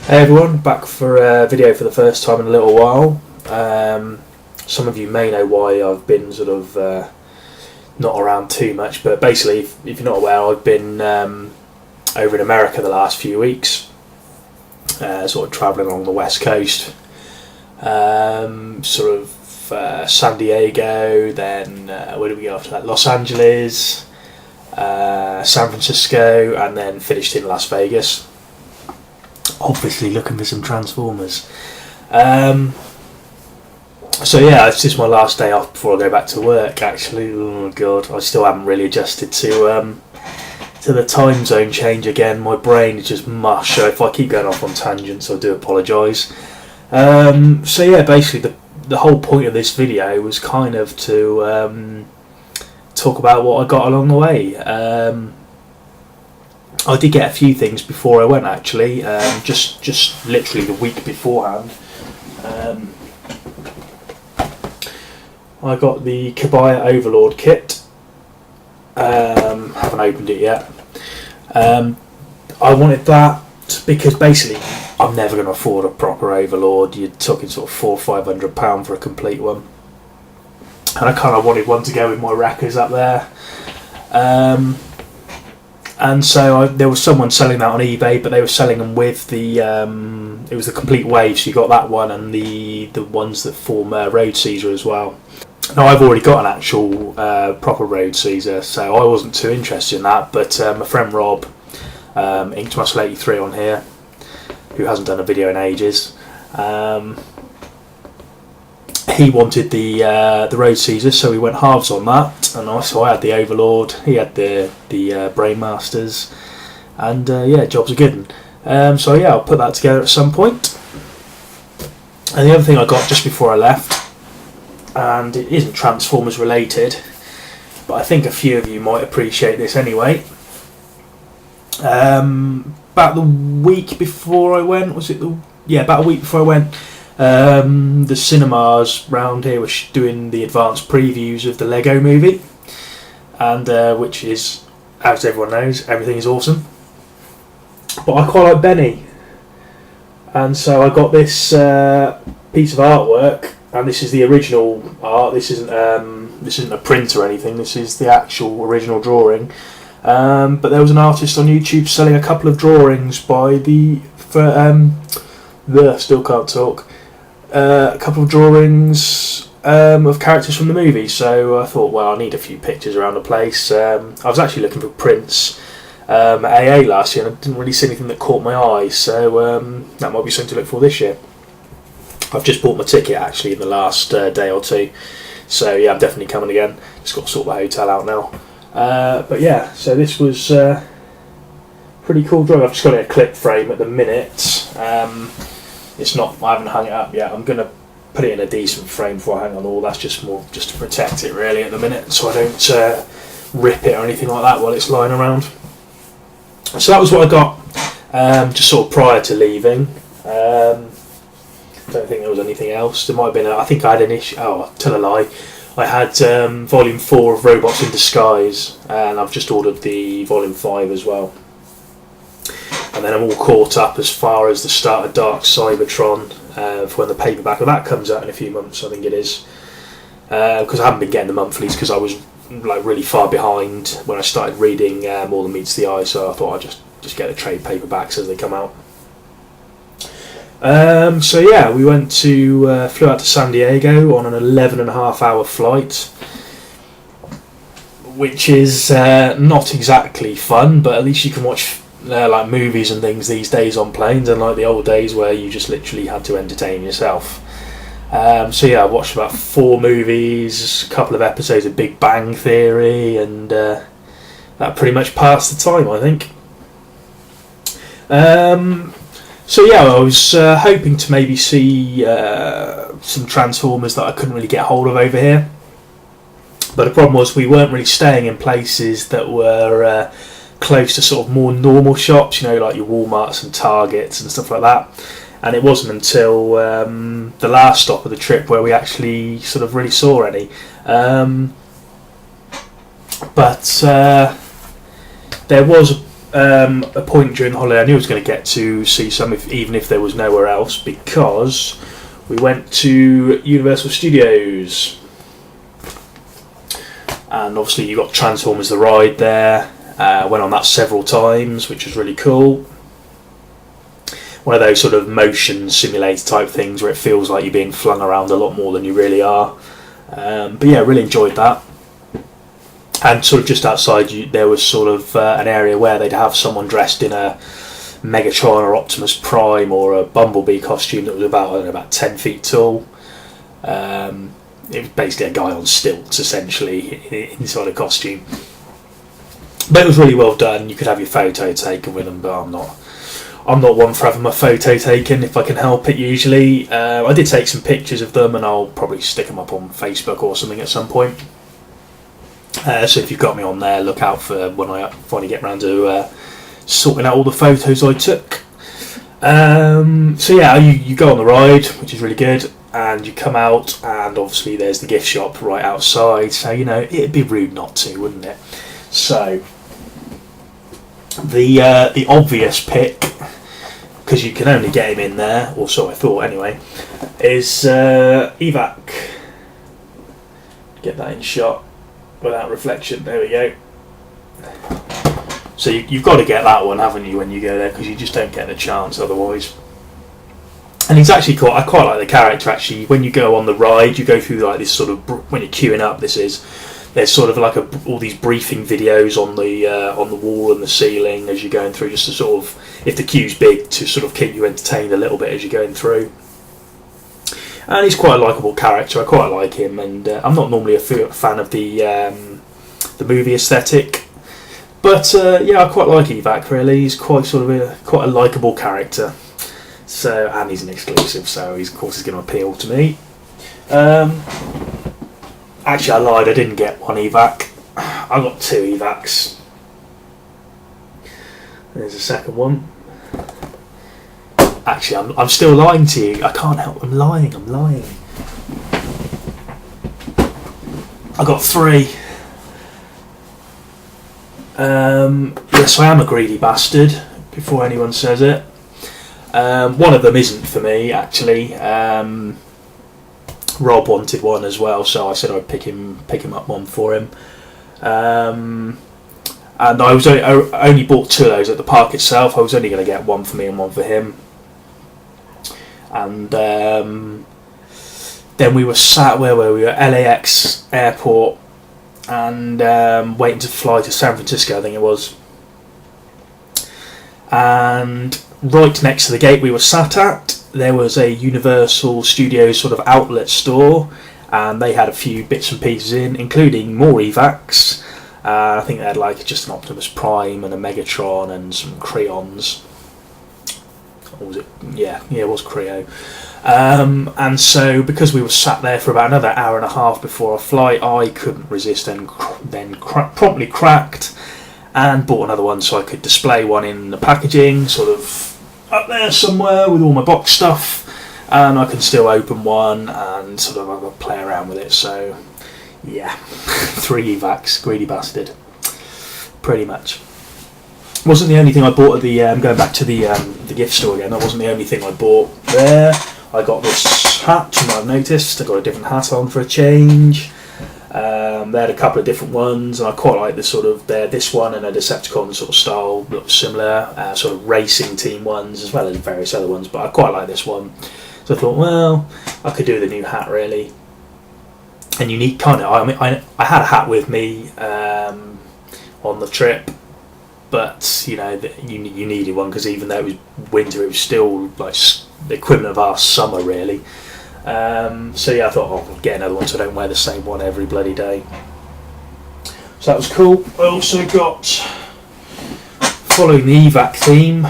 Hey everyone, back for a video for the first time in a little while. Some of you may know why I've been sort of not around too much, but basically, if you're not aware, I've been over in America the last few weeks, sort of travelling along the west coast, San Diego, then where did we go after that? Los Angeles, San Francisco, and then finished in Las Vegas. Obviously looking for some Transformers. So yeah, it's just my last day off before I go back to work actually. Oh god, I still haven't really adjusted to the time zone change again. My brain is just mush, so if I keep going off on tangents I do apologise. So yeah, basically the whole point of this video was kind of to talk about what I got along the way. I did get a few things before I went actually, just literally the week beforehand. I got the Kabaya Overlord kit. Haven't opened it yet. I wanted that because basically I'm never going to afford a proper Overlord. You're talking sort of £400 or £500 for a complete one, and I kind of wanted one to go with my wreckers up there. And so there was someone selling that on eBay, but they were selling them with the it was the complete wave, so you got that one and the ones that form Road Caesar as well. Now I've already got an actual proper Road Caesar, so I wasn't too interested in that, but my friend Rob, Inked Muscle 83 on here, who hasn't done a video in ages, he wanted the Road Caesar, so we went halves on that, and so I had the Overlord, he had the Brainmasters, and yeah, job's a good one. So yeah, I'll put that together at some point. And the other thing I got just before I left, and it isn't Transformers related, but I think a few of you might appreciate this anyway. About the week before I went, about a week before I went, the cinemas round here were doing the advanced previews of the Lego movie, and which is, as everyone knows, everything is awesome, but I quite like Benny, and so I got this piece of artwork, and this is the original art. This isn't a print or anything, this is the actual original drawing, but there was an artist on YouTube selling a couple of drawings by still can't talk. A couple of drawings of characters from the movie, so I thought, well, I need a few pictures around the place. I was actually looking for prints at AA last year, and I didn't really see anything that caught my eye, so that might be something to look for this year. I've just bought my ticket actually in the last day or two, so yeah, I'm definitely coming again. Just got to sort the hotel out now. But yeah, so this was pretty cool drawing. I've just got it in a clip frame at the minute. It's not, I haven't hung it up yet. I'm going to put it in a decent frame before I hang on all. That's just more just to protect it really at the minute, so I don't rip it or anything like that while it's lying around. So that was what I got just sort of prior to leaving. Don't think there was anything else. There might have been, I think I had an issue, oh, tell a lie. I had volume 4 of Robots in Disguise, and I've just ordered the volume 5 as well. And then I'm all caught up as far as the start of Dark Cybertron for when the paperback of that comes out in a few months, I think it is. Because I haven't been getting the monthlies because I was like really far behind when I started reading More Than Meets the Eye, so I thought I'd just get the trade paperbacks as they come out. So yeah, we flew out to San Diego on an 11.5-hour flight, which is not exactly fun, but at least you can watch like movies and things these days on planes, unlike the old days where you just literally had to entertain yourself. So yeah, I watched about 4 movies, a couple of episodes of Big Bang Theory, and that pretty much passed the time, I think. So yeah, I was hoping to maybe see some Transformers that I couldn't really get hold of over here, but the problem was we weren't really staying in places that were close to sort of more normal shops, you know, like your Walmarts and Targets and stuff like that. And it wasn't until the last stop of the trip where we actually sort of really saw any. But there was a point during the holiday I knew I was going to get to see some, even if there was nowhere else, because we went to Universal Studios, and obviously you got Transformers the ride there. Went on that several times, which was really cool. One of those sort of motion simulator type things where it feels like you're being flung around a lot more than you really are. But yeah, really enjoyed that. And sort of just outside there was sort of an area where they'd have someone dressed in a Megatron or Optimus Prime or a Bumblebee costume that was about, I don't know, about 10 feet tall. It was basically a guy on stilts, essentially, inside a costume. But it was really well done. You could have your photo taken with them, but I'm not one for having my photo taken if I can help it, usually. I did take some pictures of them, and I'll probably stick them up on Facebook or something at some point. So if you've got me on there, look out for when I finally get around to sorting out all the photos I took. So yeah, you go on the ride, which is really good, and you come out, and obviously there's the gift shop right outside, so it'd be rude not to, wouldn't it? So the obvious pick, because you can only get him in there, or so I thought anyway, is Evac. Get that in shot without reflection. There we go. So you've got to get that one, haven't you, when you go there, because you just don't get the chance otherwise. And he's actually I quite like the character, actually. When you go on the ride, you go through like this sort of, when you're queuing up, there's sort of like all these briefing videos on the wall and the ceiling as you're going through, just to sort of, if the queue's big, to sort of keep you entertained a little bit as you're going through. And he's quite a likeable character. I quite like him, and I'm not normally a fan of the movie aesthetic, but yeah, I quite like Evac. Really, he's quite a likeable character. So, and he's an exclusive, so of course he's going to appeal to me. Actually, I lied. I didn't get one Evac. I got 2 Evacs. There's a second one. Actually, I'm still lying to you. I can't help. I'm lying. I got 3. Yes, I am a greedy bastard. Before anyone says it, one of them isn't for me, actually. Rob wanted one as well, so I said I'd pick him up one for him. And I only bought 2 of those at the park itself. I was only going to get one for me and one for him. And then we were sat where we were at LAX airport, and waiting to fly to San Francisco, I think it was. And right next to the gate we were sat at, there was a Universal Studios sort of outlet store, and they had a few bits and pieces including more Evacs. I think they had like just an Optimus Prime and a Megatron and some Creons. Or was it? Yeah, it was Creo. And so because we were sat there for about another hour and a half before our flight, I couldn't resist, and then promptly cracked and bought another one so I could display one in the packaging, sort of up there somewhere with all my box stuff, and I can still open one and sort of have a play around with it. So yeah, 3 Evacs, greedy bastard, pretty much. Wasn't the only thing I bought at the going back to the gift store again. That wasn't the only thing I bought there. I got this hat. You might have noticed. I got a different hat on for a change. They had a couple of different ones, and I quite like the sort of this one and a Decepticon sort of style that was similar, sort of racing team ones as well as various other ones. But I quite like this one, so I thought, well, I could do the new hat really. And unique kind of. I had a hat with me on the trip. But you needed one, because even though it was winter, it was still like the equivalent of our summer, really. So yeah, I thought, I'll get another one so I don't wear the same one every bloody day. So that was cool. I also got, following the Evac theme,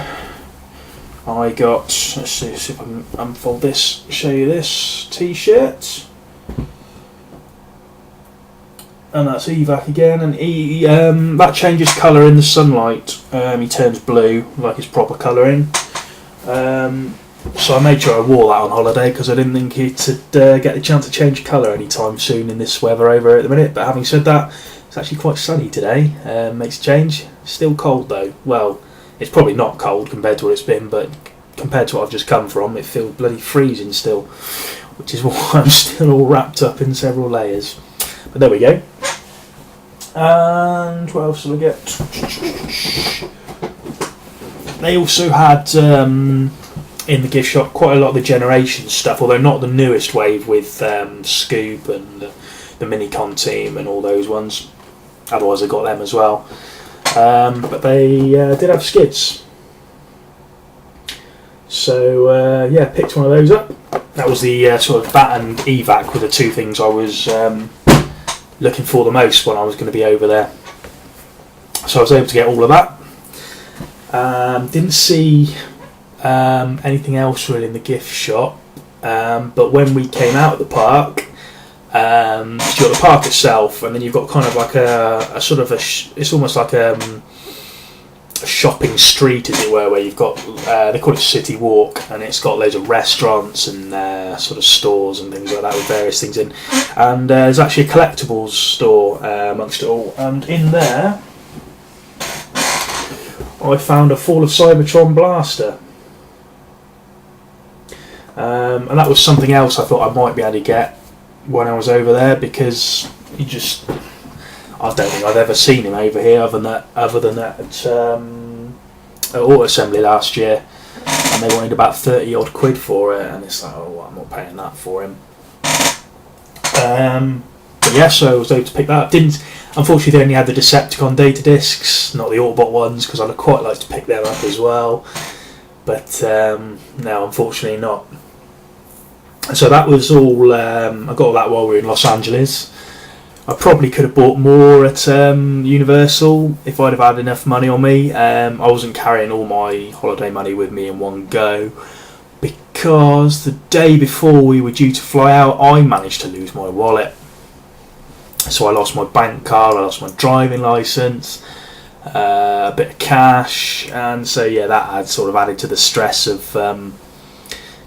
I got, let's see if I can unfold this, show you this t-shirt. And that's Evac again, and that changes colour in the sunlight. He turns blue, like his proper colouring. So I made sure I wore that on holiday, because I didn't think it'd get the chance to change colour anytime soon in this weather over at the minute. But having said that, it's It's actually quite sunny today. Makes a change. Still cold though. Well, it's probably not cold compared to what it's been, but compared to what I've just come from, it feels bloody freezing still, which is why I'm still all wrapped up in several layers. But there we go. And what else did I get? They also had in the gift shop quite a lot of the Generation stuff, although not the newest wave with Scoop and the Minicon team and all those ones. Otherwise I got them as well. But they did have skids. So yeah, picked one of those up. That was the sort of that and evac were the two things I was looking for the most when I was going to be over there. So I was able to get all of that. Didn't see anything else really in the gift shop, but when we came out of the park, you've got the park itself, and then you've got kind of like a sort of it's almost like a shopping street, as it were, where you've got they call it City Walk, and it's got loads of restaurants and sort of stores and things like that with various things in, and there's actually a collectibles store amongst it all, and in there I found a Fall of Cybertron blaster, and that was something else I thought I might be able to get when I was over there, because I don't think I've ever seen him over here other than that at Auto Assembly last year, and they wanted about 30 odd quid for it, and it's like, oh, I'm not paying that for him. But yeah, so I was able to pick that up. Unfortunately, they only had the Decepticon data discs, not the Autobot ones, because I'd quite like to pick them up as well. But no, unfortunately not. So that was all. I got all that while we were in Los Angeles. I probably could have bought more at Universal if I'd have had enough money on me. I wasn't carrying all my holiday money with me in one go, because the day before we were due to fly out, I managed to lose my wallet. So I lost my bank card, I lost my driving licence, a bit of cash, and so yeah, that had sort of added to the stress of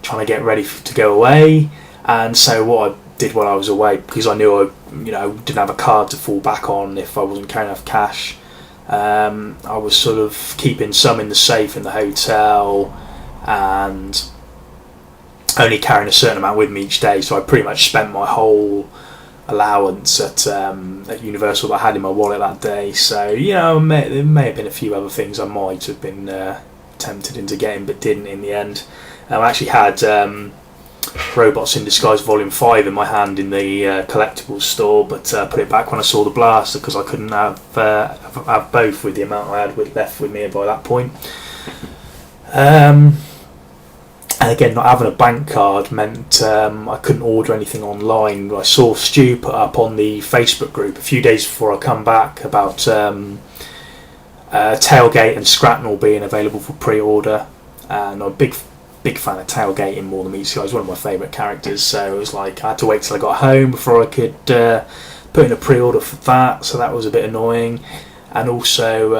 trying to get ready to go away. And so what I did while I was away, because I knew I didn't have a card to fall back on if I wasn't carrying enough cash, I was sort of keeping some in the safe in the hotel and only carrying a certain amount with me each day. So I pretty much spent my whole allowance at Universal that I had in my wallet that day. So there may have been a few other things I might have been tempted into getting but didn't in the end. I actually had Robots in Disguise Volume 5 in my hand in the collectibles store, but put it back when I saw the blaster because I couldn't have both with the amount I had left with me by that point. And again, not having a bank card meant I couldn't order anything online. I saw Stu put up on the Facebook group a few days before I come back about Tailgate and Scratnall being available for pre-order, and I'm a big fan of Tailgate in More Than Meets You. He's one of my favourite characters, so it was like I had to wait till I got home before I could put in a pre-order for that, so that was a bit annoying. And also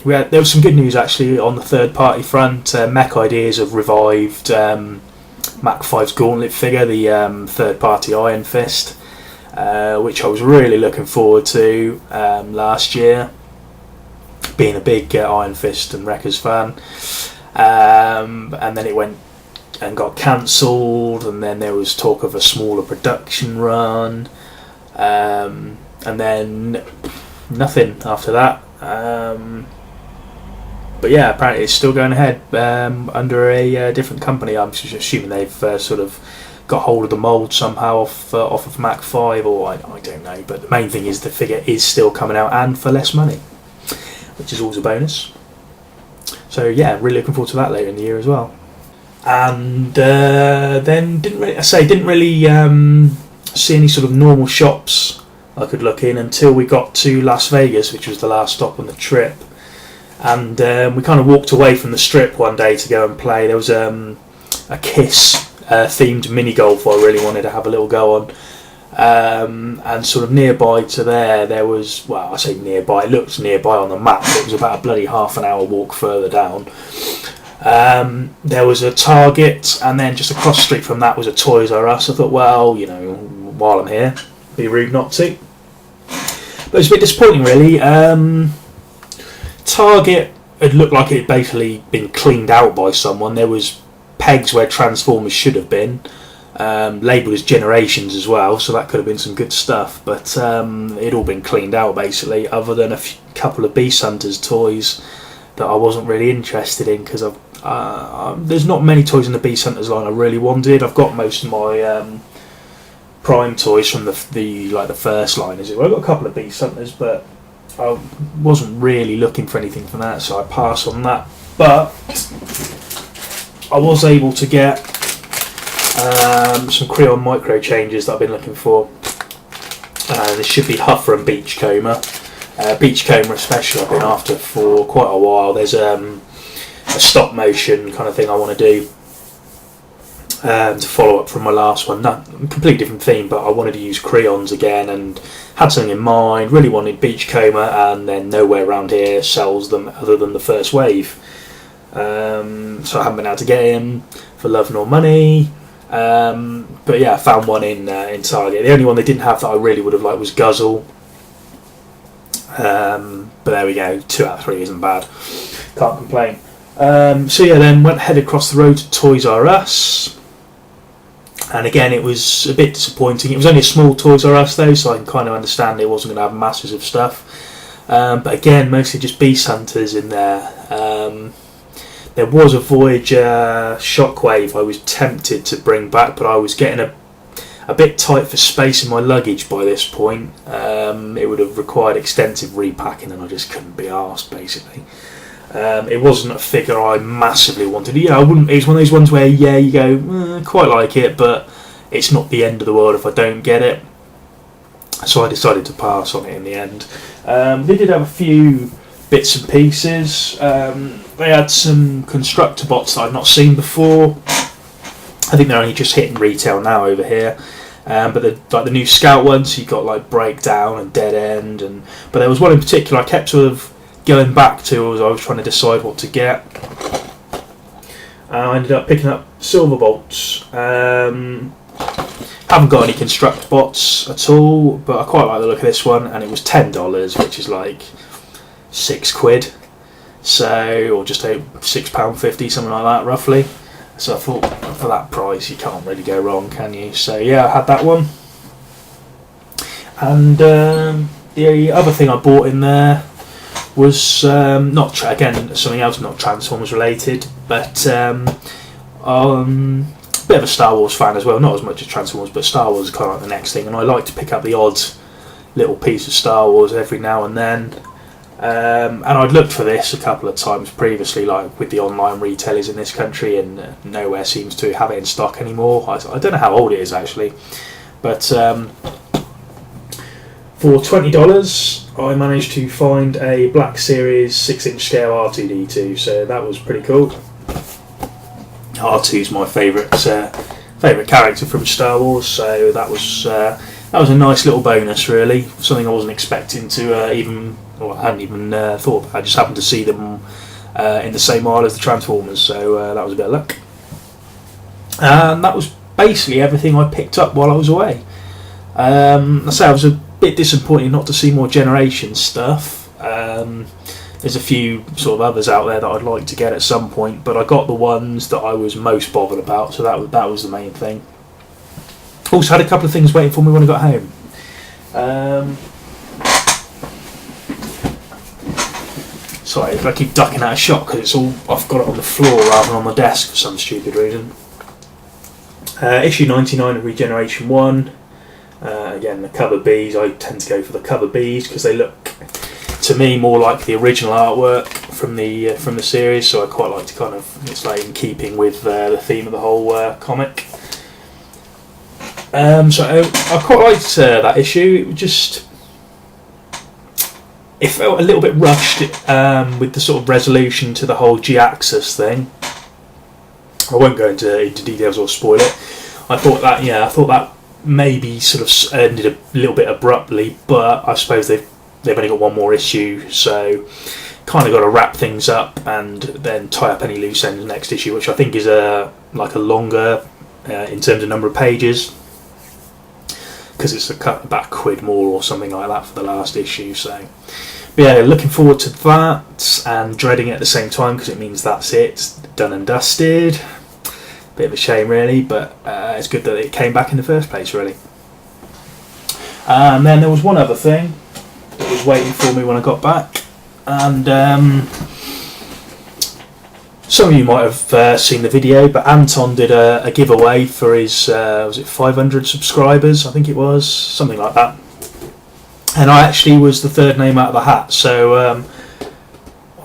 there was some good news actually on the third party front. Mech Ideas have revived Mach 5's Gauntlet figure, the third party Iron Fist, which I was really looking forward to last year, being a big Iron Fist and Wreckers fan. And then it went and got cancelled, and then there was talk of a smaller production run, and then nothing after that. But yeah, apparently it's still going ahead under a different company. I'm assuming they've sort of got hold of the mould somehow off of Mach 5, or I don't know. But the main thing is the figure is still coming out and for less money, which is always a bonus. So yeah, really looking forward to that later in the year as well. And then didn't really see any sort of normal shops I could look in until we got to Las Vegas, which was the last stop on the trip. And we kind of walked away from the strip one day to go and play. There was a Kiss themed mini golf I really wanted to have a little go on. And sort of nearby to there was, well, I say nearby, it looked nearby on the map, but it was about a bloody half an hour walk further down. There was a Target, and then just across the street from that was a Toys R Us. I thought, well, while I'm here, be rude not to. But it was a bit disappointing, really. Target, it looked like it had basically been cleaned out by someone. There was pegs where Transformers should have been, labelled as Generations as well, so that could have been some good stuff. But it'd all been cleaned out basically, other than a couple of Beast Hunters toys that I wasn't really interested in, because there's not many toys in the Beast Hunters line I really wanted. I've got most of my Prime toys from the first line, as it were. I've got a couple of Beast Hunters, but I wasn't really looking for anything from that, so I passed on that. But I was able to get some Creon micro changes that I've been looking for. This should be Huffer and Beachcomber. Beachcomber especially I've been after for quite a while. There's a stop motion kind of thing I want to do to follow up from my last one. Not a completely different theme, but I wanted to use Creons again and had something in mind. Really wanted Beachcomber, and then nowhere around here sells them other than the first wave. So I haven't been able to get him for love nor money. But yeah, I found one in Target. The only one they didn't have that I really would have liked was Guzzle. But there we go, 2 out of 3 isn't bad. Can't complain. So yeah, then headed across the road to Toys R Us. And again, it was a bit disappointing. It was only a small Toys R Us though, so I can kind of understand it wasn't going to have masses of stuff. But again, mostly just Beast Hunters in there. There was a Voyager Shockwave I was tempted to bring back, but I was getting a bit tight for space in my luggage by this point. It would have required extensive repacking, and I just couldn't be arsed, basically. It wasn't a figure I massively wanted. Yeah, I wouldn't. It was one of those ones where, yeah, you go, quite like it, but it's not the end of the world if I don't get it. So I decided to pass on it in the end. They did have a few bits and pieces. They had some constructor bots that I'd not seen before. I think they're only just hitting retail now over here. But the new Scout ones, you got like Breakdown and Dead End, but there was one in particular I kept sort of going back to as I was trying to decide what to get. I ended up picking up Silverbolts. Haven't got any construct bots at all, but I quite like the look of this one, and it was $10, which is like £6, so, or just £6.50, something like that roughly. So I thought, for that price, you can't really go wrong, can you? So yeah, I had that one. And the other thing I bought in there was something else, not Transformers related, but a bit of a Star Wars fan as well. Not as much as Transformers, but Star Wars is kind of like the next thing, and I like to pick up the odd little piece of Star Wars every now and then. And I'd looked for this a couple of times previously, like with the online retailers in this country, and nowhere seems to have it in stock anymore. I don't know how old it is actually, but for $20 I managed to find a Black Series 6-inch scale R2-D2, so that was pretty cool. R2's my favourite character from Star Wars, so that was a nice little bonus, really. Something I wasn't expecting to I hadn't even thought about. I just happened to see them in the same aisle as the Transformers, so that was a bit of luck. And that was basically everything I picked up while I was away. I say I was a bit disappointed not to see more Generation stuff. There's a few sort of others out there that I'd like to get at some point, but I got the ones that I was most bothered about, so that was the main thing. Also had a couple of things waiting for me when I got home. Sorry if I keep ducking out of shot, because I've got it on the floor rather than on the desk for some stupid reason. Issue 99 of Regeneration 1. Again, the cover Bs. I tend to go for the cover Bs because they look, to me, more like the original artwork from the series. So I quite like to it's like in keeping with the theme of the whole comic. So I quite liked that issue. It felt a little bit rushed with the sort of resolution to the whole G-axis thing. I won't go into details or spoil it. I thought that maybe sort of ended a little bit abruptly, but I suppose they've only got one more issue, so kind of got to wrap things up and then tie up any loose ends next issue, which I think is a longer in terms of number of pages. because it's about £1 more or something like that for the last issue. So, but yeah, looking forward to that and dreading it at the same time because it means that's it, done and dusted. Bit of a shame, really, but it's good that it came back in the first place, really. And then there was one other thing that was waiting for me when I got back, and some of you might have seen the video, but Anton did a giveaway for his was it 500 subscribers? I think it was something like that. And I actually was the third name out of the hat, so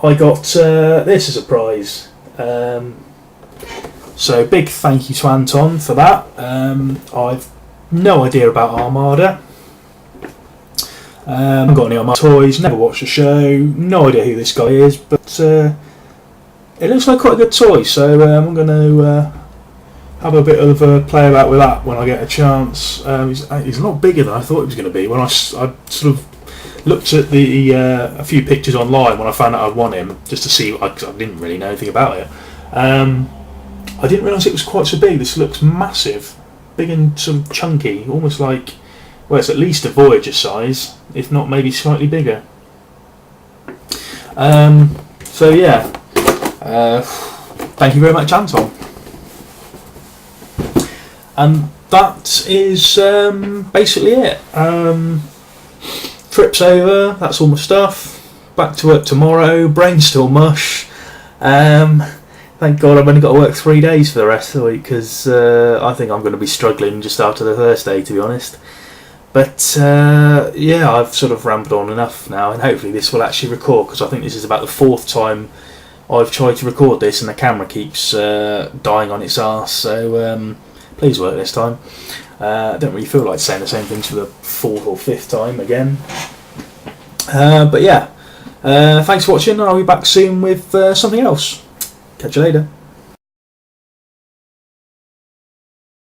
I got this as a prize. So big thank you to Anton for that. I've no idea about Armada. Haven't got any Armada toys, never watched the show, no idea who this guy is, but it looks like quite a good toy, so I'm going to have a bit of a play about with that when I get a chance. He's a lot bigger than I thought he was going to be. When I sort of looked at a few pictures online when I found out I'd won him, just to see, I didn't really know anything about it. I didn't realise it was quite so big. This looks massive, big and sort of chunky, almost like, well, it's at least a Voyager size, if not maybe slightly bigger. So yeah, thank you very much, Anton. And that is basically it. Trip's over, that's all my stuff. Back to work tomorrow, brain's still mush. Thank God I've only got to work 3 days for the rest of the week, because I think I'm going to be struggling just after the first day, to be honest. But yeah, I've sort of rambled on enough now, and hopefully this will actually record, because I think this is about the 4th time I've tried to record this and the camera keeps dying on its arse, so please work this time. I don't really feel like saying the same things for the 4th or 5th time again. But yeah, thanks for watching, and I'll be back soon with something else. Catch you later.